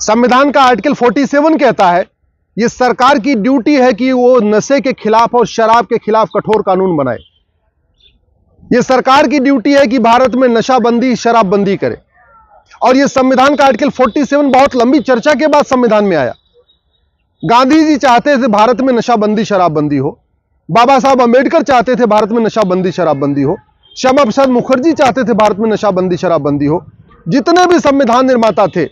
संविधान का आर्टिकल 47 कहता है यह सरकार की ड्यूटी है कि वो नशे के खिलाफ और शराब के खिलाफ कठोर कानून बनाए। यह सरकार की ड्यूटी है कि भारत में नशाबंदी शराबबंदी करे। और यह संविधान का आर्टिकल 47 बहुत लंबी चर्चा के बाद संविधान में आया। गांधी जी चाहते थे भारत में नशाबंदी शराबबंदी हो, बाबा साहब अंबेडकर चाहते थे भारत में नशाबंदी शराबबंदी हो, श्यामा प्रसाद मुखर्जी चाहते थे भारत में नशाबंदी शराबबंदी हो। जितने भी संविधान निर्माता थे,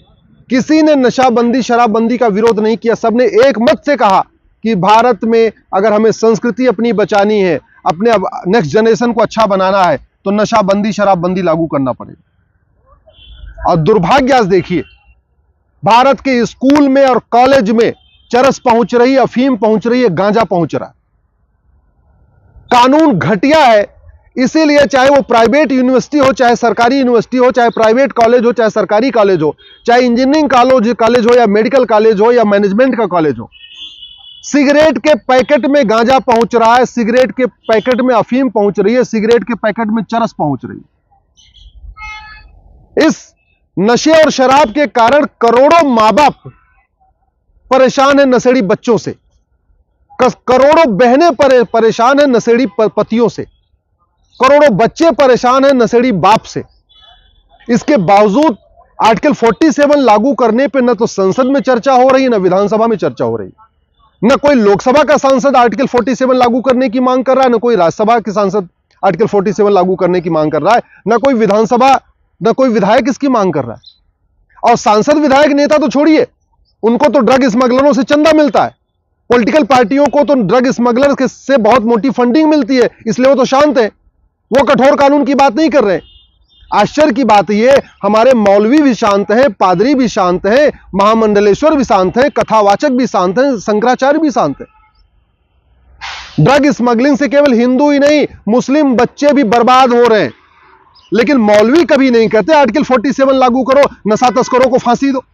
किसी ने नशाबंदी शराबबंदी का विरोध नहीं किया। सबने एक मत से कहा कि भारत में अगर हमें संस्कृति अपनी बचानी है, अपने नेक्स्ट जनरेशन को अच्छा बनाना है, तो नशाबंदी शराबबंदी लागू करना पड़ेगा। और दुर्भाग्य आज देखिए, भारत के स्कूल में और कॉलेज में चरस पहुंच रही है, अफीम पहुंच रही है, गांजा पहुंच रहा है। कानून घटिया है, इसीलिए चाहे वो प्राइवेट यूनिवर्सिटी हो, चाहे सरकारी यूनिवर्सिटी हो, चाहे प्राइवेट कॉलेज हो, चाहे सरकारी कॉलेज हो, चाहे इंजीनियरिंग कॉलेज हो या मेडिकल कॉलेज हो या मैनेजमेंट का कॉलेज हो, सिगरेट के पैकेट में गांजा पहुंच रहा है, सिगरेट के पैकेट में अफीम पहुंच रही है, सिगरेट के पैकेट में चरस पहुंच रही है। इस नशे और शराब के कारण करोड़ों मां बाप परेशान है नशेड़ी बच्चों से, करोड़ों बहनें परेशान है नशेड़ी पतियों से, करोड़ों बच्चे परेशान हैं नशेड़ी बाप से। इसके बावजूद आर्टिकल 47 लागू करने पे न तो संसद में चर्चा हो रही है, न विधानसभा में चर्चा हो रही है। न कोई लोकसभा का सांसद आर्टिकल 47 लागू करने की मांग कर रहा है, न कोई राज्यसभा के सांसद आर्टिकल 47 लागू करने की मांग कर रहा है, न कोई विधानसभा, न कोई विधायक इसकी मांग कर रहा है। और सांसद विधायक नेता तो छोड़िए, उनको तो ड्रग स्मगलरों से चंदा मिलता है। पॉलिटिकल पार्टियों को तो ड्रग स्मगलर से बहुत मोटी फंडिंग मिलती है, इसलिए वो तो शांत है, वो कठोर कानून की बात नहीं कर रहे। आश्चर्य की बात यह, हमारे मौलवी भी शांत हैं, पादरी भी शांत हैं, महामंडलेश्वर भी शांत हैं, कथावाचक भी शांत हैं, शंकराचार्य भी शांत हैं। ड्रग स्मगलिंग से केवल हिंदू ही नहीं, मुस्लिम बच्चे भी बर्बाद हो रहे हैं। लेकिन मौलवी कभी नहीं कहते आर्टिकल 47 लागू करो, नशा तस्करों को फांसी दो।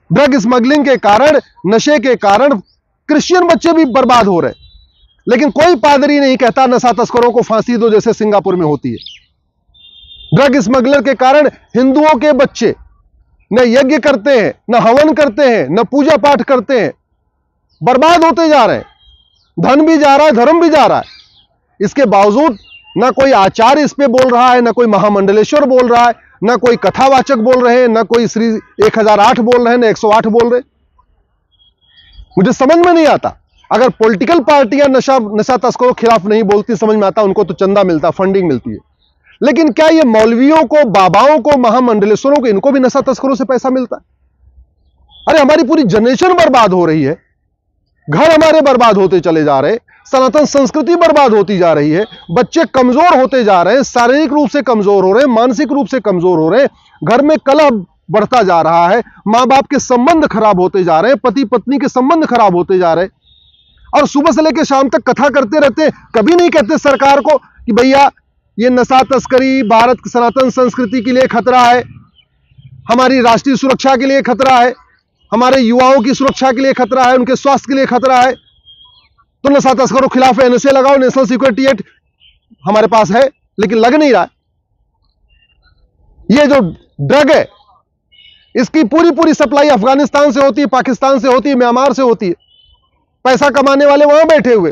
ड्रग स्मगलिंग के कारण, नशे के कारण क्रिश्चियन बच्चे भी बर्बाद हो रहे हैं, लेकिन कोई पादरी नहीं कहता नशा तस्करों को फांसी दो, जैसे सिंगापुर में होती है। ड्रग स्मगलर के कारण हिंदुओं के बच्चे न यज्ञ करते हैं, न हवन करते हैं, न पूजा पाठ करते हैं, बर्बाद होते जा रहे हैं। धन भी जा रहा है, धर्म भी जा रहा है। इसके बावजूद न कोई आचार्य इस पे बोल रहा है, न कोई महामंडलेश्वर बोल रहा है, न कोई कथावाचक बोल रहे हैं, न कोई श्री 1008 बोल रहे हैं, न 108 बोल रहे। मुझे समझ में नहीं आता, अगर पॉलिटिकल पार्टियां नशा तस्करों के खिलाफ नहीं बोलती, समझ में आता उनको तो चंदा मिलता, फंडिंग मिलती है। लेकिन क्या ये मौलवियों को, बाबाओं को, महामंडलेश्वरों को, इनको भी नशा तस्करों से पैसा मिलता है? अरे हमारी पूरी जनरेशन बर्बाद हो रही है, घर हमारे बर्बाद होते चले जा रहे, सनातन संस्कृति बर्बाद होती जा रही है, बच्चे कमजोर होते जा रहे हैं, शारीरिक रूप से कमजोर हो रहे हैं, मानसिक रूप से कमजोर हो रहे हैं, घर में कलह बढ़ता जा रहा है, मां बाप के संबंध खराब होते जा रहे हैं, पति पत्नी के संबंध खराब होते जा रहे हैं। और सुबह से लेकर शाम तक कथा करते रहते, कभी नहीं कहते सरकार को कि भैया ये नशा तस्करी भारत की सनातन संस्कृति के लिए खतरा है, हमारी राष्ट्रीय सुरक्षा के लिए खतरा है, हमारे युवाओं की सुरक्षा के लिए खतरा है, उनके स्वास्थ्य के लिए खतरा है, तो नशा तस्करों के खिलाफ एनएसए लगाओ, नेशनल सिक्योरिटी एक्ट हमारे पास है, लेकिन लग नहीं रहा है। ये जो ड्रग है, इसकी पूरी सप्लाई अफगानिस्तान से होती है, पाकिस्तान से होती है, म्यांमार से होती है। पैसा कमाने वाले वहां बैठे हुए,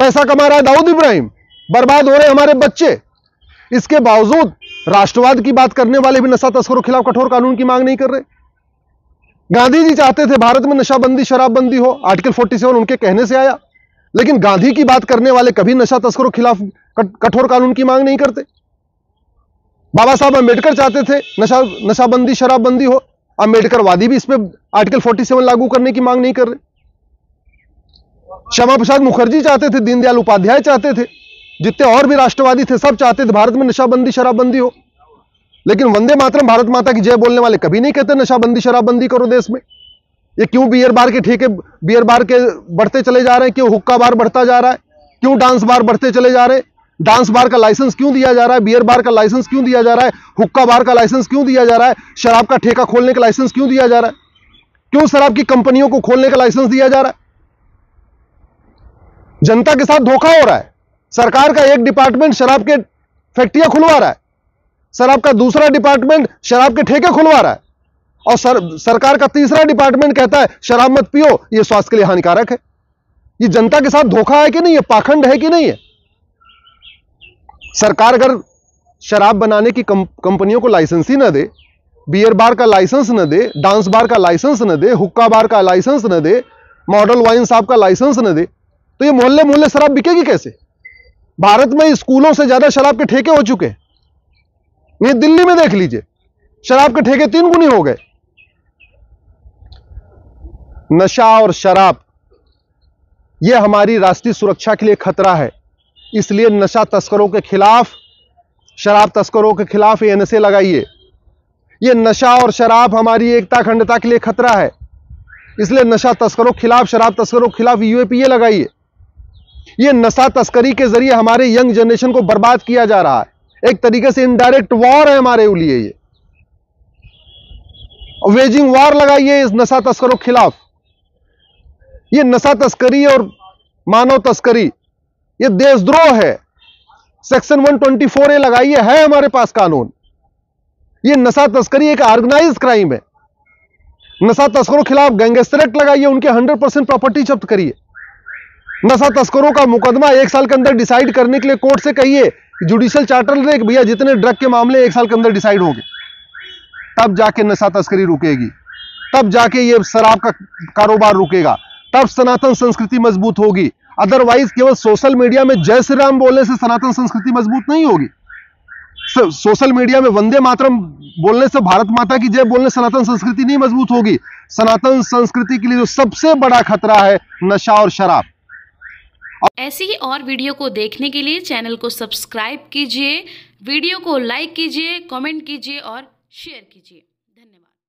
पैसा कमा रहा है दाऊद इब्राहिम, बर्बाद हो रहे हमारे बच्चे। इसके बावजूद राष्ट्रवाद की बात करने वाले भी नशा तस्करों के खिलाफ कठोर कानून की मांग नहीं कर रहे। गांधी जी चाहते थे भारत में नशाबंदी शराबबंदी हो, आर्टिकल 47 उनके कहने से आया, लेकिन गांधी की बात करने वाले कभी नशा तस्करों के खिलाफ कठोर कानून की मांग नहीं करते। बाबा साहब अंबेडकर चाहते थे नशाबंदी शराबबंदी हो, अंबेडकरवादी भी इस पे आर्टिकल 47 लागू करने की मांग नहीं कर रहे। श्यामा प्रसाद मुखर्जी चाहते थे, दीनदयाल उपाध्याय चाहते थे, जितने और भी राष्ट्रवादी थे सब चाहते थे भारत में नशाबंदी शराबबंदी हो, लेकिन वंदे मातरम भारत माता की जय बोलने वाले कभी नहीं कहते नशाबंदी शराबबंदी करो देश में। ये क्यों बियर बार के ठेके, बियर बार के बढ़ते चले जा रहे हैं, क्यों हुक्का बार बढ़ता जा रहा है, क्यों डांस बार बढ़ते चले जा रहे हैं, डांस बार का लाइसेंस क्यों दिया जा रहा है, बियर बार का लाइसेंस क्यों दिया जा रहा है, हुक्का बार का लाइसेंस क्यों दिया जा रहा है, शराब का ठेका खोलने का लाइसेंस क्यों दिया जा रहा है, क्यों शराब की कंपनियों को खोलने का लाइसेंस दिया जा रहा है। जनता के साथ धोखा हो रहा है। सरकार का एक डिपार्टमेंट शराब के फैक्ट्रियां खुलवा रहा है, शराब का दूसरा डिपार्टमेंट शराब के ठेके खुलवा रहा है, और सरकार का तीसरा डिपार्टमेंट कहता है शराब मत पियो, यह स्वास्थ्य के लिए हानिकारक है। ये जनता के साथ धोखा है कि नहीं है, पाखंड है कि नहीं है। सरकार अगर शराब बनाने की कंपनियों को लाइसेंस ही ना दे, बियर बार का लाइसेंस न दे, डांस बार का लाइसेंस न दे, हुक्का बार का लाइसेंस न दे, मॉडल वाइन साहब का लाइसेंस न दे, तो ये मोहल्ले मोहल्ले शराब बिकेगी कैसे? भारत में स्कूलों से ज्यादा शराब के ठेके हो चुके हैं। ये दिल्ली में देख लीजिए, शराब के ठेके 3 गुनी हो गए। नशा और शराब यह हमारी राष्ट्रीय सुरक्षा के लिए खतरा है। इसलिए नशा तस्करों के खिलाफ, शराब तस्करों के खिलाफ एनएसए लगाइए। यह नशा और शराब हमारी एकता अखंडता के लिए खतरा है। इसलिए नशा तस्करों के खिलाफ, शराब तस्करों के खिलाफ यूएपीए लगाइए। यह नशा तस्करी के जरिए हमारे यंग जनरेशन को बर्बाद किया जा रहा है। एक तरीके से इनडायरेक्ट वॉर है हमारे लिए। ये वेजिंग वॉर लगाइए इस नशा तस्करों के खिलाफ। यह नशा तस्करी और मानव तस्करी यह देशद्रोह है। सेक्शन 124A लगाइए, है हमारे पास कानून। यह नशा तस्करी एक ऑर्गेनाइज्ड क्राइम है। नशा तस्करों के खिलाफ गैंगस्टर एक्ट लगाइए, उनके 100% प्रॉपर्टी जब्त करिए। नशा तस्करों का मुकदमा 1 साल के अंदर डिसाइड करने के लिए कोर्ट से कहिए, जुडिशियल चार्टर दे भैया जितने ड्रग के मामले 1 साल के अंदर डिसाइड होंगे, तब जाके नशा तस्करी रुकेगी, तब जाके ये शराब का कारोबार रुकेगा, तब सनातन संस्कृति मजबूत होगी। अदरवाइज केवल सोशल मीडिया में जय श्री राम बोलने से सनातन संस्कृति मजबूत नहीं होगी। सोशल मीडिया में वंदे मातरम बोलने से, भारत माता की जय बोलने से सनातन संस्कृति नहीं मजबूत होगी। सनातन संस्कृति के लिए जो सबसे बड़ा खतरा है नशा और शराब। ऐसी ही और वीडियो को देखने के लिए चैनल को सब्सक्राइब कीजिए, वीडियो को लाइक कीजिए, कमेंट कीजिए और शेयर कीजिए। धन्यवाद।